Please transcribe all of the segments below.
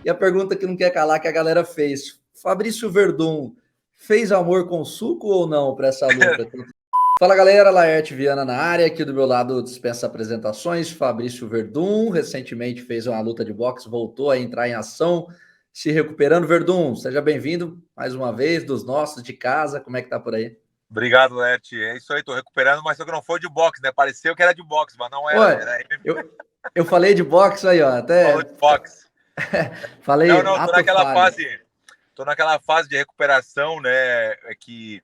E a pergunta que não quer calar que a galera fez: Fabrício Verdun fez amor com suco ou não para essa luta? Fala galera, Laerte Viana na área, aqui do meu lado dispensa apresentações, Fabrício Verdun, recentemente fez uma luta de boxe, voltou a entrar em ação, se recuperando. Verdun, seja bem-vindo mais uma vez, dos nossos de casa, como é que tá por aí? Obrigado, Leti. É isso aí, tô recuperando, mas só que não foi de boxe, né? Pareceu que era de boxe, mas não era, né? Oi, Era eu falei de boxe aí, ó, falou até de boxe. falei Não, ato falho. tô naquela fase de recuperação, né? É que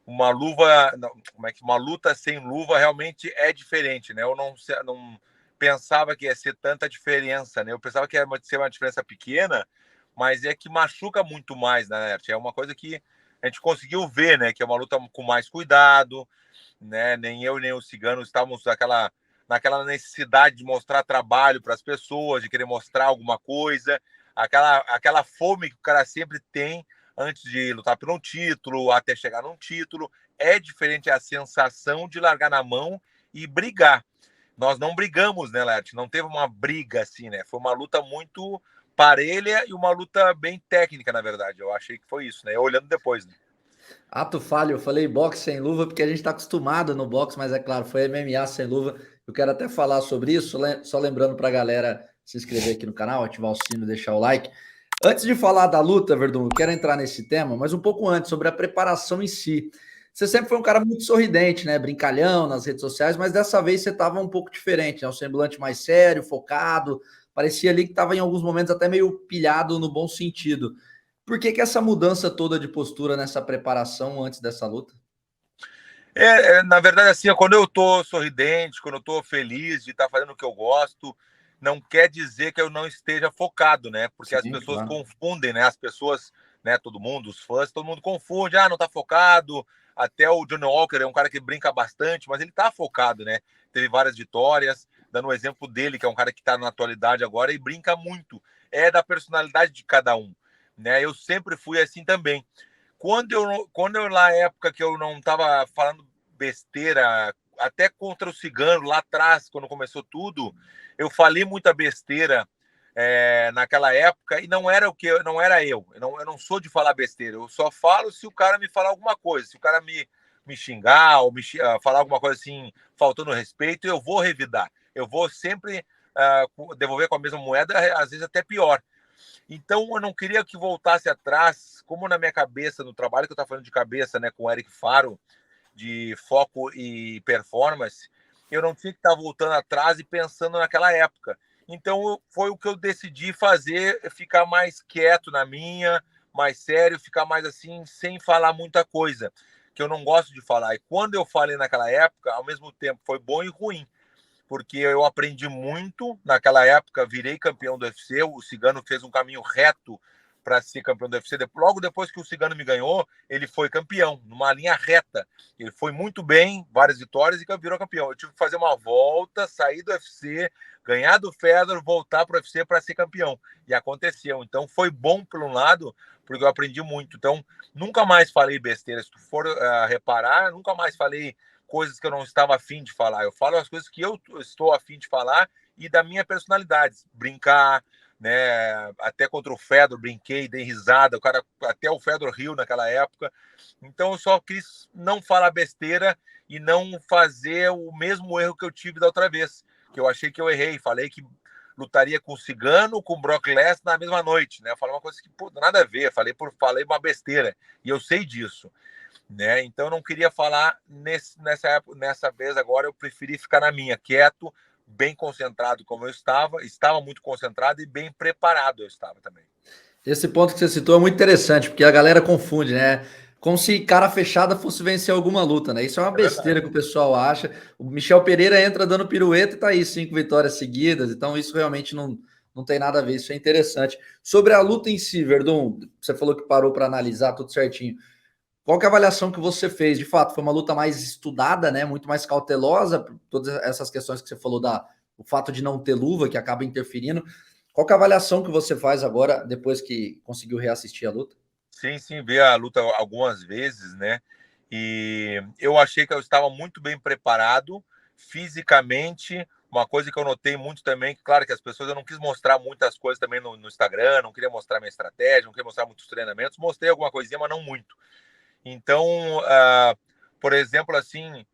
uma luva, como é que uma luta sem luva realmente é diferente, né? Eu não pensava que ia ser tanta diferença, né? Eu pensava que ia ser uma diferença pequena, mas é que machuca muito mais, né, Leti? É uma coisa que a gente conseguiu ver, né? Que é uma luta com mais cuidado, né? Nem eu nem o Cigano estávamos naquela necessidade de mostrar trabalho para as pessoas, de querer mostrar alguma coisa, aquela fome que o cara sempre tem antes de lutar por um título, até chegar num título. É diferente a sensação de largar na mão e brigar. Nós não brigamos, né, Lert? Não teve uma briga assim, né? Foi uma luta muito parelha e uma luta bem técnica, na verdade. Eu achei que foi isso, né? Eu olhando depois, né? Ato falho, eu falei boxe sem luva porque a gente está acostumado no boxe, mas é claro, foi MMA sem luva. Eu quero até falar sobre isso, só lembrando para a galera se inscrever aqui no canal, ativar o sino e deixar o like. Antes de falar da luta, Verdun, eu quero entrar nesse tema, mas um pouco antes, sobre a preparação em si. Você sempre foi um cara muito sorridente, né? Brincalhão nas redes sociais, mas dessa vez você estava um pouco diferente, né? Um semblante mais sério, focado. Parecia ali que estava em alguns momentos até meio pilhado no bom sentido. Por que essa mudança toda de postura nessa preparação antes dessa luta? Na verdade, assim, quando eu tô sorridente, quando eu tô feliz de estar fazendo o que eu gosto, não quer dizer que eu não esteja focado, né? Porque as Sim, pessoas claro. confundem, né? As pessoas, né? Todo mundo, os fãs, todo mundo confunde. Ah, não tá focado. Até o Johnny Walker é um cara que brinca bastante, mas ele tá focado, né? Teve várias vitórias, dando o exemplo dele, que é um cara que tá na atualidade agora e brinca muito. É da personalidade de cada um, né? Eu sempre fui assim também. Quando eu na época que eu não estava falando besteira, até contra o Cigano, lá atrás, quando começou tudo, eu falei muita besteira naquela época e não era o que não era eu não sou de falar besteira, eu só falo se o cara me falar alguma coisa, se o cara me xingar ou falar alguma coisa assim, faltando respeito, eu vou revidar, eu vou sempre devolver com a mesma moeda, às vezes até pior. Então, eu não queria que voltasse atrás, como na minha cabeça, no trabalho que eu estava falando de cabeça, né, com o Eric Faro, de foco e performance, eu não tinha que estar voltando atrás e pensando naquela época. Então, foi o que eu decidi fazer, ficar mais quieto na minha, mais sério, ficar mais assim, sem falar muita coisa, que eu não gosto de falar. E quando eu falei naquela época, ao mesmo tempo foi bom e ruim, porque eu aprendi muito naquela época, virei campeão do UFC, o Cigano fez um caminho reto para ser campeão do UFC. Logo depois que o Cigano me ganhou, ele foi campeão, numa linha reta. Ele foi muito bem, várias vitórias e virou campeão. Eu tive que fazer uma volta, sair do UFC, ganhar do Fedor, voltar para o UFC para ser campeão. E aconteceu. Então foi bom por um lado, porque eu aprendi muito. Então nunca mais falei besteira. Se tu for reparar, nunca mais falei coisas que eu não estava afim de falar. Eu falo as coisas que eu estou afim de falar e da minha personalidade. Brincar, né? Até contra o Fedor brinquei, dei risada. O cara, até o Fedor riu naquela época. Então eu só quis não falar besteira e não fazer o mesmo erro que eu tive da outra vez, que eu achei que eu errei. Falei que lutaria com o Cigano, com o Brock Lesnar na mesma noite, né? Eu falei uma coisa que pô, nada a ver. Falei uma besteira e eu sei disso, né? Então eu não queria falar nessa vez agora, eu preferi ficar na minha, quieto, bem concentrado como eu estava muito concentrado e bem preparado eu estava também. Esse ponto que você citou é muito interessante, porque a galera confunde, né? Como se cara fechada fosse vencer alguma luta, né? Isso é uma É verdade. besteira que o pessoal acha. O Michel Pereira entra dando pirueta e tá aí, 5 vitórias seguidas. Então, isso realmente não tem nada a ver. Isso é interessante. Sobre a luta em si, Verdun, você falou que parou para analisar tudo certinho. Qual que é a avaliação que você fez? De fato, foi uma luta mais estudada, né? Muito mais cautelosa, todas essas questões que você falou o fato de não ter luva, que acaba interferindo. Qual que é a avaliação que você faz agora, depois que conseguiu reassistir a luta? Sim, sim, vi a luta algumas vezes, né? E eu achei que eu estava muito bem preparado fisicamente, Uma coisa que eu notei muito também, que claro que as pessoas, eu não quis mostrar muitas coisas também no Instagram, não queria mostrar minha estratégia, não queria mostrar muitos treinamentos, mostrei alguma coisinha, mas não muito. Então, por exemplo, assim,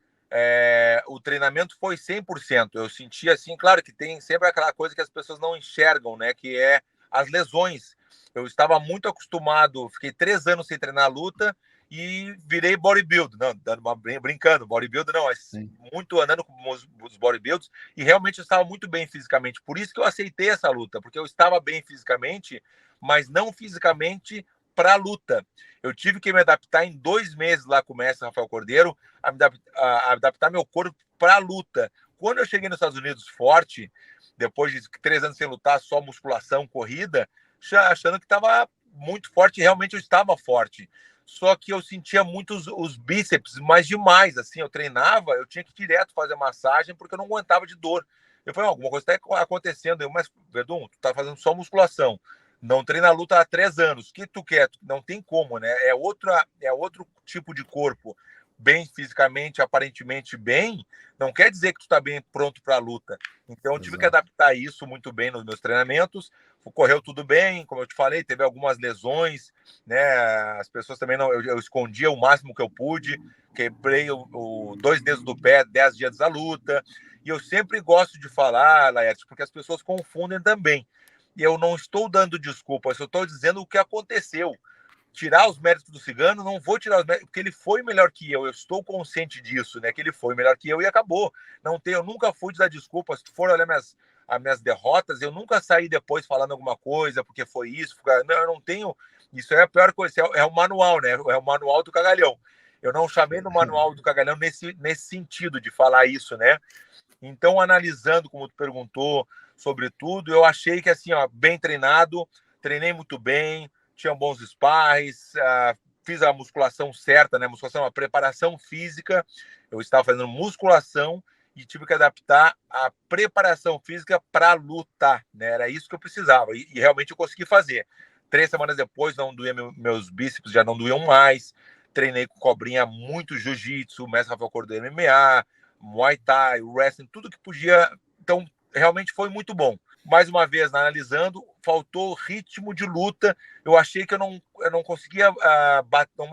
o treinamento foi 100%. Eu senti assim, claro que tem sempre aquela coisa que as pessoas não enxergam, né? Que é as lesões. Eu estava muito acostumado, fiquei 3 anos sem treinar luta e virei bodybuilder. Não, brincando, bodybuilder não, mas Sim. muito andando com os bodybuilders e realmente eu estava muito bem fisicamente. Por isso que eu aceitei essa luta, porque eu estava bem fisicamente, mas não fisicamente para a luta. Eu tive que me adaptar em 2 meses lá com o mestre Rafael Cordeiro, a adaptar meu corpo para a luta. Quando eu cheguei nos Estados Unidos forte, depois de 3 anos sem lutar, só musculação, corrida, achando que estava muito forte, realmente eu estava forte. Só que eu sentia muito os bíceps, mas demais, assim, eu treinava, eu tinha que ir direto fazer massagem, porque eu não aguentava de dor. Eu falei, alguma coisa está acontecendo. Mas, Verdun, tu tá fazendo só musculação, não treina a luta há 3 anos. O que tu quer? Não tem como, né? É outro tipo de corpo. Bem fisicamente, aparentemente bem, não quer dizer que tu está bem pronto para a luta. Então, eu tive que Exato. adaptar isso muito bem nos meus treinamentos. Correu tudo bem, como eu te falei, teve algumas lesões, né? As pessoas também não. Eu escondia o máximo que eu pude, quebrei 2 dedos do pé 10 dias da luta. E eu sempre gosto de falar, Laerte, porque as pessoas confundem também. E eu não estou dando desculpa, eu só estou dizendo o que aconteceu. Tirar os méritos do Cigano, não vou tirar os méritos, porque ele foi melhor que eu estou consciente disso, né? Que ele foi melhor que eu e acabou. Não tem, eu nunca fui de dar desculpas. Se tu for olhar as minhas derrotas, eu nunca saí depois falando alguma coisa, porque foi isso. Não, eu não tenho. Isso é a pior coisa, é o manual, né? É o manual do cagalhão. Eu não chamei no manual do cagalhão nesse sentido de falar isso, né? Então, analisando, como tu perguntou, sobre tudo, eu achei que, assim, ó, bem treinado, treinei muito bem, tinha bons sparres, fiz a musculação certa, né? Musculação, a preparação física, eu estava fazendo musculação e tive que adaptar a preparação física para lutar, né? Era isso que eu precisava e realmente eu consegui fazer. 3 semanas depois, não doía meus bíceps, já não doíam mais. Treinei com cobrinha muito jiu-jitsu, mestre Rafael Cordeiro MMA, Muay Thai, wrestling, tudo que podia. Então, realmente foi muito bom. Mais uma vez, analisando, faltou ritmo de luta. Eu achei que eu não conseguia,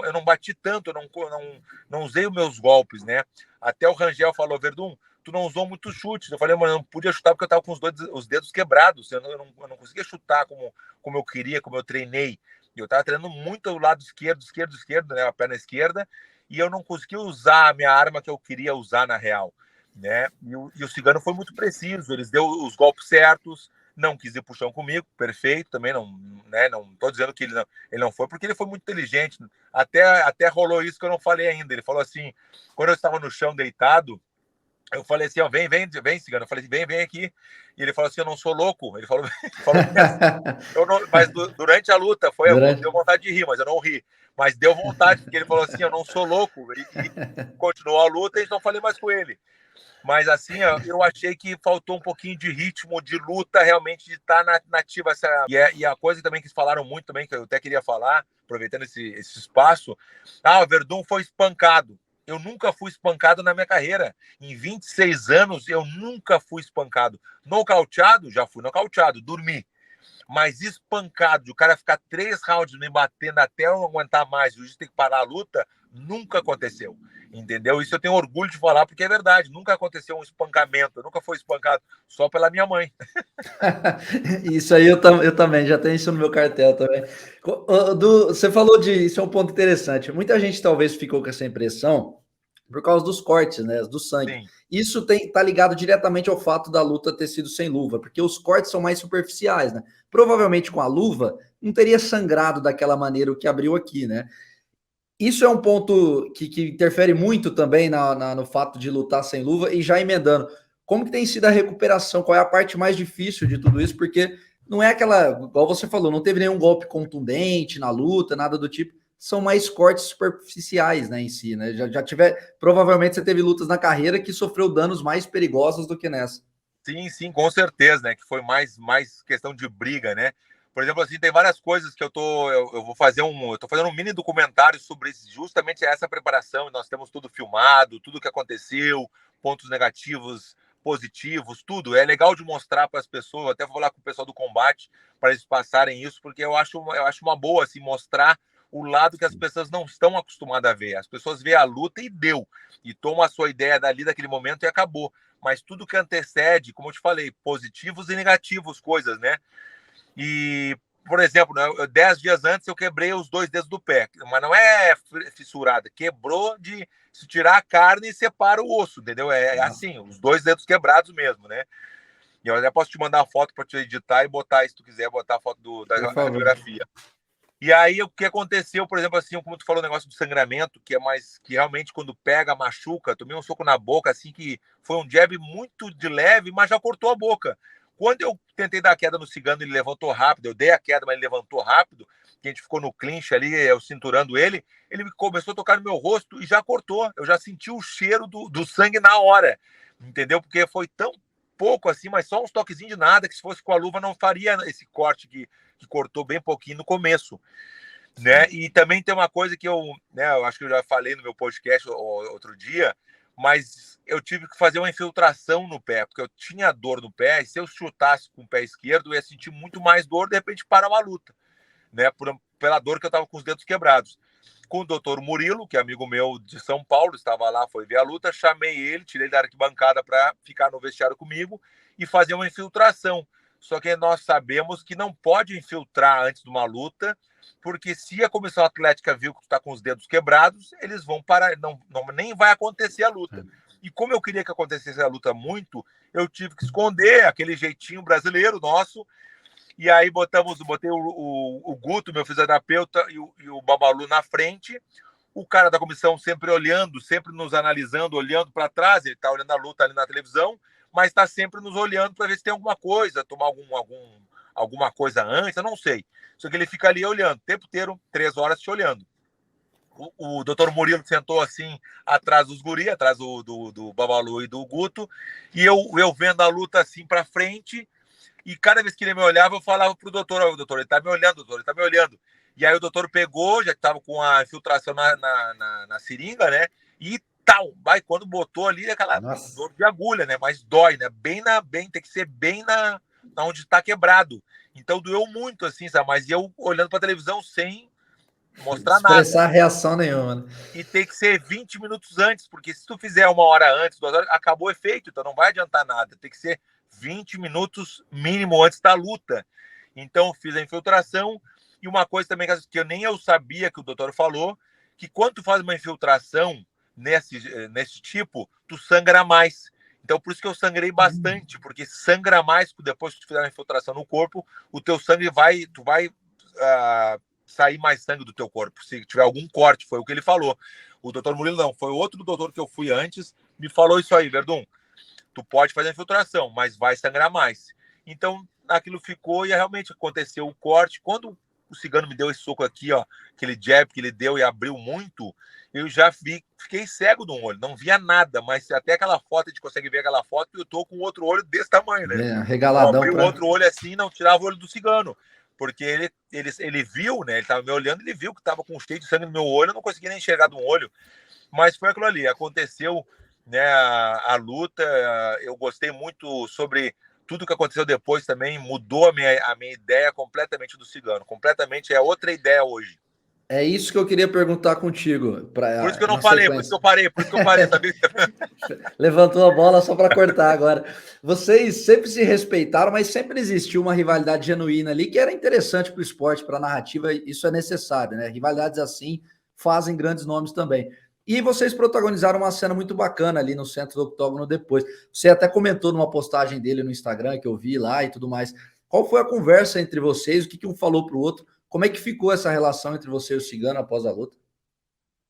eu não bati tanto, não usei os meus golpes, né? Até o Rangel falou, Verdun, tu não usou muitos chutes. Eu falei, mano, eu não podia chutar porque eu estava com os dedos quebrados. Eu não conseguia chutar como eu queria, como eu treinei. Eu estava treinando muito o lado esquerdo, né? A perna esquerda, e eu não consegui usar a minha arma que eu queria usar na real, né? E o Cigano foi muito preciso, eles deu os golpes certos, não quis ir pro chão comigo, perfeito, também não, né? Não tô dizendo que ele não foi, porque ele foi muito inteligente. Até rolou isso que eu não falei ainda. Ele falou assim, quando eu estava no chão deitado, eu falei assim, ó, vem, Cigano. Eu falei assim, vem aqui. E ele falou assim, eu não sou louco. Ele falou, falou assim, mas durante a luta deu Durante... vontade de rir, mas eu não ri. Mas deu vontade, porque ele falou assim, eu não sou louco. E continuou a luta e não falei mais com ele. Mas assim, eu achei que faltou um pouquinho de ritmo de luta, realmente, de estar nativa. E a coisa também que falaram muito também, que eu até queria falar, aproveitando esse espaço, o Verdun foi espancado. Eu nunca fui espancado na minha carreira. Em 26 anos, eu nunca fui espancado. Nocauteado, já fui nocauteado, dormi. Mas espancado, de o cara ficar 3 rounds me batendo até eu não aguentar mais, o juiz tem que parar a luta, nunca aconteceu. Entendeu? Isso eu tenho orgulho de falar, porque é verdade. Nunca aconteceu um espancamento, eu nunca fui espancado, só pela minha mãe. Isso aí eu também, já tenho isso no meu cartel também. Você falou isso é um ponto interessante. Muita gente talvez ficou com essa impressão por causa dos cortes, né, do sangue. Sim, Isso tá ligado diretamente ao fato da luta ter sido sem luva, porque os cortes são mais superficiais, né? Provavelmente com a luva não teria sangrado daquela maneira o que abriu aqui, né? Isso é um ponto que interfere muito também no fato de lutar sem luva. E já emendando, como que tem sido a recuperação? Qual é a parte mais difícil de tudo isso? Porque não é aquela, igual você falou, não teve nenhum golpe contundente na luta, nada do tipo. São mais cortes superficiais, né, em si, né? Provavelmente você teve lutas na carreira que sofreu danos mais perigosos do que nessa. sim, com certeza, né? Que foi mais questão de briga, né? Por exemplo, assim, tem várias coisas que eu vou fazer eu tô fazendo um mini documentário sobre justamente essa preparação. Nós temos tudo filmado, tudo que aconteceu, pontos negativos, positivos, tudo. É legal de mostrar para as pessoas, até vou falar com o pessoal do combate, para eles passarem isso, porque eu acho uma boa assim, mostrar o lado que as pessoas não estão acostumadas a ver. As pessoas veem a luta e deu, e tomam a sua ideia dali, daquele momento, e acabou. Mas tudo que antecede, como eu te falei, positivos e negativos, coisas, né? E, por exemplo, né, 10 dias antes eu quebrei os 2 dedos do pé, mas não é fissurada, quebrou de se tirar a carne e separa o osso, entendeu? É assim, os 2 dedos quebrados mesmo, né? E eu até posso te mandar a foto para te editar e botar, se tu quiser, botar a foto da radiografia. E aí, o que aconteceu, por exemplo, assim, como tu falou, o negócio do sangramento, que é mais, que realmente quando pega, machuca, tomei um soco na boca, assim, que foi um jab muito de leve, mas já cortou a boca. Quando eu tentei dar a queda no cigano, ele levantou rápido, eu dei a queda, mas ele levantou rápido, que a gente ficou no clinch ali, eu cinturando ele começou a tocar no meu rosto e já cortou. Eu já senti o cheiro do sangue na hora, entendeu? Porque foi tão pouco assim, mas só uns toquezinhos de nada, que se fosse com a luva não faria esse corte que cortou bem pouquinho no começo, né? E também tem uma coisa que eu acho que eu já falei no meu podcast outro dia, mas eu tive que fazer uma infiltração no pé, porque eu tinha dor no pé, e se eu chutasse com o pé esquerdo, eu ia sentir muito mais dor, de repente para uma luta, né? Pela dor que eu estava com os dedos quebrados. Com o doutor Murilo, que é amigo meu de São Paulo, estava lá, foi ver a luta, chamei ele, tirei ele da arquibancada para ficar no vestiário comigo e fazer uma infiltração. Só que nós sabemos que não pode infiltrar antes de uma luta, porque se a comissão atlética viu que tu está com os dedos quebrados, eles vão parar, nem vai acontecer a luta. E como eu queria que acontecesse a luta muito, eu tive que esconder aquele jeitinho brasileiro nosso. E aí botei o Guto, meu fisioterapeuta, e o Babalu na frente. O cara da comissão sempre olhando, sempre nos analisando, olhando para trás. Ele está olhando a luta ali na televisão, mas está sempre nos olhando para ver se tem alguma coisa, tomar alguma coisa antes, eu não sei. Só que ele fica ali olhando, o tempo inteiro, 3 horas te olhando. O doutor Murilo sentou assim atrás dos guri, atrás do Babalu e do Guto, e eu vendo a luta assim para frente. E cada vez que ele me olhava, eu falava pro doutor, doutor, ele tá me olhando, doutor, ele tá me olhando. E aí o doutor pegou, já estava com a infiltração na seringa, né? E tal, vai, quando botou ali, aquela dor de agulha, né? Mas dói, né? Tem que ser bem na onde está quebrado. Então doeu muito, assim, sabe? Mas eu olhando para a televisão sem mostrar expressar nada. reação nenhuma, né? E tem que ser 20 minutos antes, porque se tu fizer 1 hora antes, 2 horas, acabou o efeito, então não vai adiantar nada. Tem que ser 20 minutos mínimo antes da luta. Então, fiz a infiltração. E uma coisa também que eu nem eu sabia que o doutor falou, que quando tu faz uma infiltração nesse tipo, tu sangra mais. Então, por isso que eu sangrei bastante, porque sangra mais depois que tu fizer uma infiltração no corpo, o teu sangue tu vai sair mais sangue do teu corpo, se tiver algum corte, foi o que ele falou. O doutor Murilo não, foi outro doutor que eu fui antes, me falou isso aí, Verdun, tu pode fazer a infiltração, mas vai sangrar mais. Então, aquilo ficou e realmente aconteceu o corte. Quando o cigano me deu esse soco aqui, ó, aquele jab que ele deu e abriu muito, eu já fiquei cego de um olho, não via nada, mas até aquela foto, a gente consegue ver aquela foto, e eu tô com outro olho desse tamanho, né? Regaladão. Eu abri o outro olho assim, não tirava o olho do cigano, porque ele viu, né? Ele tava me olhando, ele viu que tava com cheio de sangue no meu olho, eu não conseguia nem enxergar de um olho, mas foi aquilo ali, aconteceu, né, a luta, eu gostei muito sobre tudo que aconteceu depois também, mudou a minha ideia completamente do cigano, completamente, é outra ideia hoje. É isso que eu queria perguntar contigo. Por isso que eu não falei, por isso que eu parei, sabia? Levantou a bola só para cortar agora. Vocês sempre se respeitaram, mas sempre existiu uma rivalidade genuína ali que era interessante para o esporte, para a narrativa, isso é necessário, né? Rivalidades assim fazem grandes nomes também. E vocês protagonizaram uma cena muito bacana ali no centro do octógono depois. Você até comentou numa postagem dele no Instagram, que eu vi lá e tudo mais. Qual foi a conversa entre vocês? O que um falou para o outro? Como é que ficou essa relação entre você e o cigano após a luta?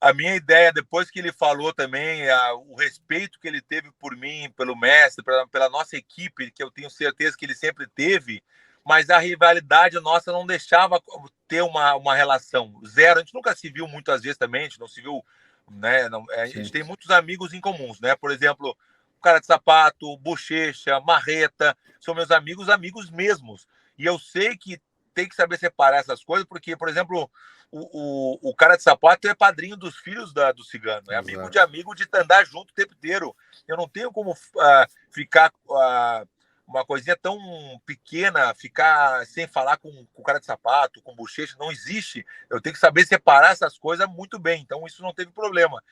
A minha ideia, depois que ele falou também, o respeito que ele teve por mim, pelo mestre, pela nossa equipe, que eu tenho certeza que ele sempre teve, mas a rivalidade nossa não deixava ter uma relação. Zero, a gente nunca se viu muitas vezes também, a gente não se viu, né? A gente tem muitos amigos em comuns, né? Por exemplo, o Cara de Sapato, Bochecha, Marreta, são meus amigos mesmos. E eu sei que tem que saber separar essas coisas, porque, por exemplo, o cara de sapato é padrinho dos filhos do Cigano, é amigo de andar junto o tempo inteiro. Eu não tenho como ficar uma coisinha tão pequena, ficar sem falar com o cara de sapato, com bochecha, não existe. Eu tenho que saber separar essas coisas muito bem, então isso não teve problema.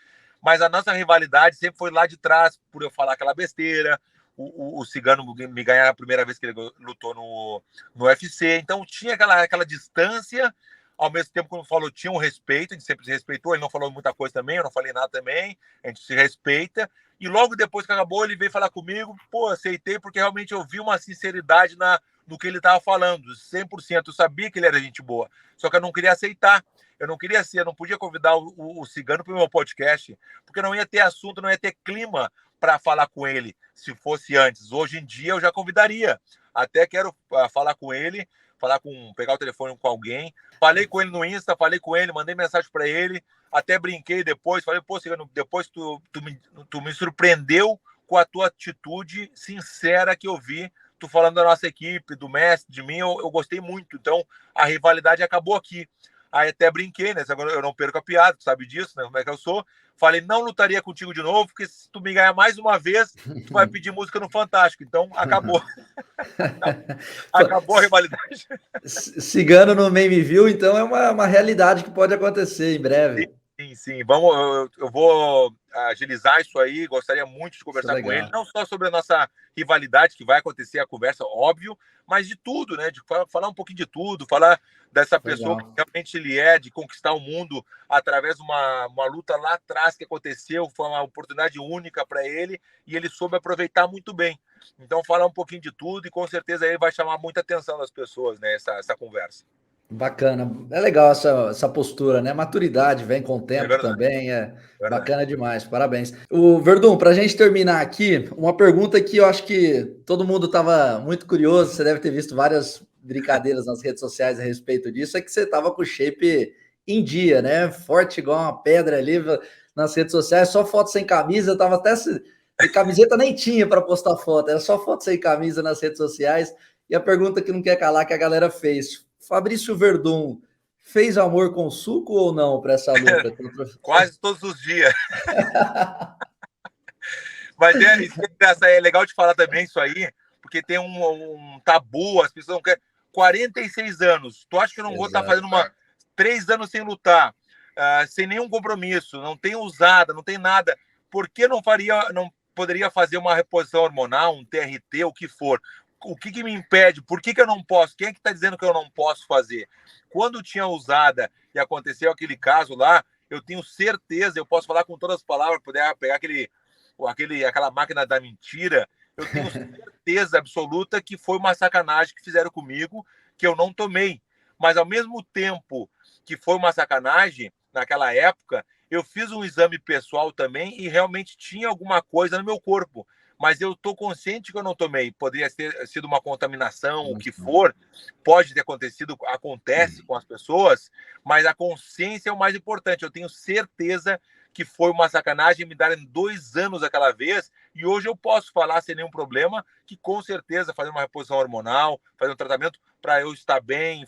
Mas a nossa rivalidade sempre foi lá de trás, por eu falar aquela besteira, o Cigano me ganhar a primeira vez que ele lutou no UFC, então tinha aquela distância, ao mesmo tempo, como falou, tinha um respeito, a gente sempre se respeitou, ele não falou muita coisa também, eu não falei nada também, a gente se respeita, e logo depois que acabou, ele veio falar comigo, pô, aceitei, porque realmente eu vi uma sinceridade no que ele estava falando, 100%, eu sabia que ele era gente boa, só que eu não queria aceitar, eu não podia convidar o Cigano para o meu podcast, porque não ia ter assunto, não ia ter clima para falar com ele, se fosse antes. Hoje em dia eu já convidaria, até quero falar com ele, pegar o telefone com alguém, falei com ele no Insta, falei com ele, mandei mensagem para ele, até brinquei depois, falei, pô, Cigano, depois tu me surpreendeu com a tua atitude sincera que eu vi, tu falando da nossa equipe, do mestre, de mim, eu gostei muito, então a rivalidade acabou aqui. Aí até brinquei, né? Eu não perco a piada, tu sabe disso, né? Como é que eu sou? Falei, não lutaria contigo de novo, porque se tu me ganhar mais uma vez, tu vai pedir música no Fantástico. Então, acabou. Acabou a rivalidade. Cigano no Meme View, então é uma realidade que pode acontecer em breve. Sim. Eu vou agilizar isso aí. Gostaria muito de conversar com ele, não só sobre a nossa rivalidade, que vai acontecer a conversa, óbvio, mas de tudo, né? De falar um pouquinho de tudo, falar dessa pessoa que realmente ele é, de conquistar o mundo através de uma luta lá atrás que aconteceu, foi uma oportunidade única para ele e ele soube aproveitar muito bem. Então, falar um pouquinho de tudo e com certeza ele vai chamar muita atenção das pessoas, né? Essa conversa. Bacana, é legal essa postura, né? Maturidade vem com o tempo também, bacana demais, parabéns. O Verdun, para a gente terminar aqui, uma pergunta que eu acho que todo mundo estava muito curioso, você deve ter visto várias brincadeiras nas redes sociais a respeito disso, é que você estava com o shape em dia, né? Forte igual uma pedra ali nas redes sociais, só foto sem camisa, eu tava até camiseta nem tinha para postar foto, era só foto sem camisa nas redes sociais. E a pergunta que não quer calar que a galera fez: Fabrício Verdun fez amor com suco ou não para essa luta? Quase todos os dias. Mas é legal de falar também isso aí, porque tem um tabu, as pessoas não querem. 46 anos, tu acha que eu não vou estar fazendo 3 anos sem lutar, sem nenhum compromisso, não tem usada, não tem nada, por que não poderia fazer uma reposição hormonal, um TRT, o que for? O que me impede? Por que eu não posso? Quem é que está dizendo que eu não posso fazer? Quando tinha usada e aconteceu aquele caso lá, eu tenho certeza, eu posso falar com todas as palavras, poder pegar aquela máquina da mentira, eu tenho certeza absoluta que foi uma sacanagem que fizeram comigo, que eu não tomei. Mas, ao mesmo tempo que foi uma sacanagem, naquela época, eu fiz um exame pessoal também e realmente tinha alguma coisa no meu corpo. Mas eu estou consciente que eu não tomei. Poderia ter sido uma contaminação, o que for, pode ter acontecido, acontece com as pessoas, mas a consciência é o mais importante. Eu tenho certeza que foi uma sacanagem me darem 2 anos aquela vez, e hoje eu posso falar sem nenhum problema que com certeza fazer uma reposição hormonal, fazer um tratamento para eu estar bem,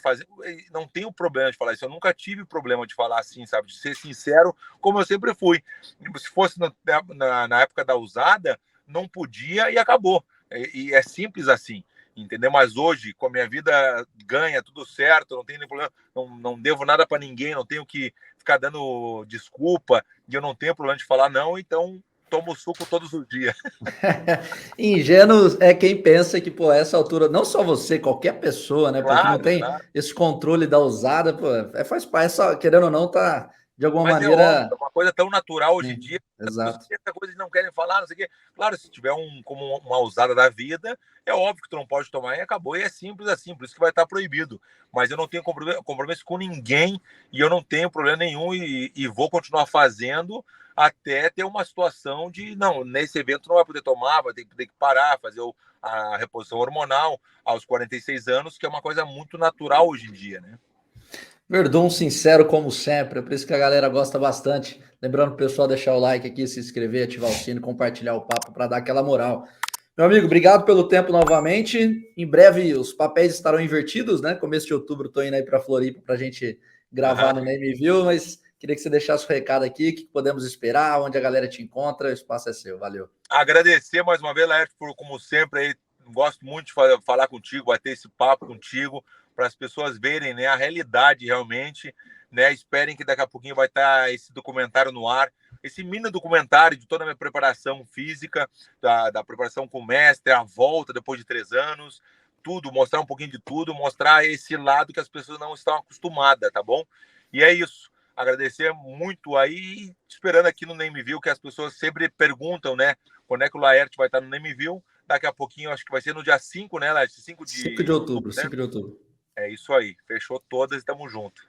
não tenho problema de falar isso, eu nunca tive problema de falar assim, sabe, de ser sincero, como eu sempre fui. Se fosse na época da usada, não podia e acabou. E é simples assim, entendeu? Mas hoje, com a minha vida ganha, tudo certo, não tenho nenhum problema, não devo nada para ninguém, não tenho que ficar dando desculpa, e eu não tenho problema de falar não, então tomo suco todos os dias. Ingênuo é quem pensa que, pô, essa altura, não só você, qualquer pessoa, né, pô, que não tem esse controle da usada, pô, faz parte, querendo ou não, tá de alguma maneira. É óbvio, uma coisa tão natural hoje em dia. Exato. Essa coisa de não querem falar, não sei o quê. Claro, se tiver como uma usada da vida, é óbvio que tu não pode tomar e acabou. E é simples assim, por isso que vai estar proibido. Mas eu não tenho compromisso com ninguém e eu não tenho problema nenhum e vou continuar fazendo até ter uma situação de, não, nesse evento não vai poder tomar, vai ter que parar, fazer a reposição hormonal aos 46 anos, que é uma coisa muito natural hoje em dia, né? Verdun sincero como sempre, é por isso que a galera gosta bastante. Lembrando o pessoal deixar o like aqui, se inscrever, ativar o sino, compartilhar o papo para dar aquela moral. Meu amigo, obrigado pelo tempo novamente. Em breve os papéis estarão invertidos, né? Começo de outubro estou indo aí para Floripa para a gente gravar no Nameville, mas queria que você deixasse o recado aqui, o que podemos esperar, onde a galera te encontra, o espaço é seu, valeu. Agradecer mais uma vez, Laerte, por, como sempre, aí, gosto muito de falar contigo, bater esse papo contigo, para as pessoas verem, né, a realidade realmente, né, esperem que daqui a pouquinho vai estar esse documentário no ar, esse mini documentário de toda a minha preparação física, da preparação com o mestre, a volta depois de 3 anos, tudo, mostrar um pouquinho de tudo, mostrar esse lado que as pessoas não estão acostumadas, tá bom? E é isso. Agradecer muito aí, esperando aqui no Nameville, que as pessoas sempre perguntam, né, quando é que o Laerte vai estar no Nameville. Daqui a pouquinho, acho que vai ser no dia 5, né, Laerte? 5 de outubro, né? 5 de outubro. É isso aí. Fechou todas e tamo junto.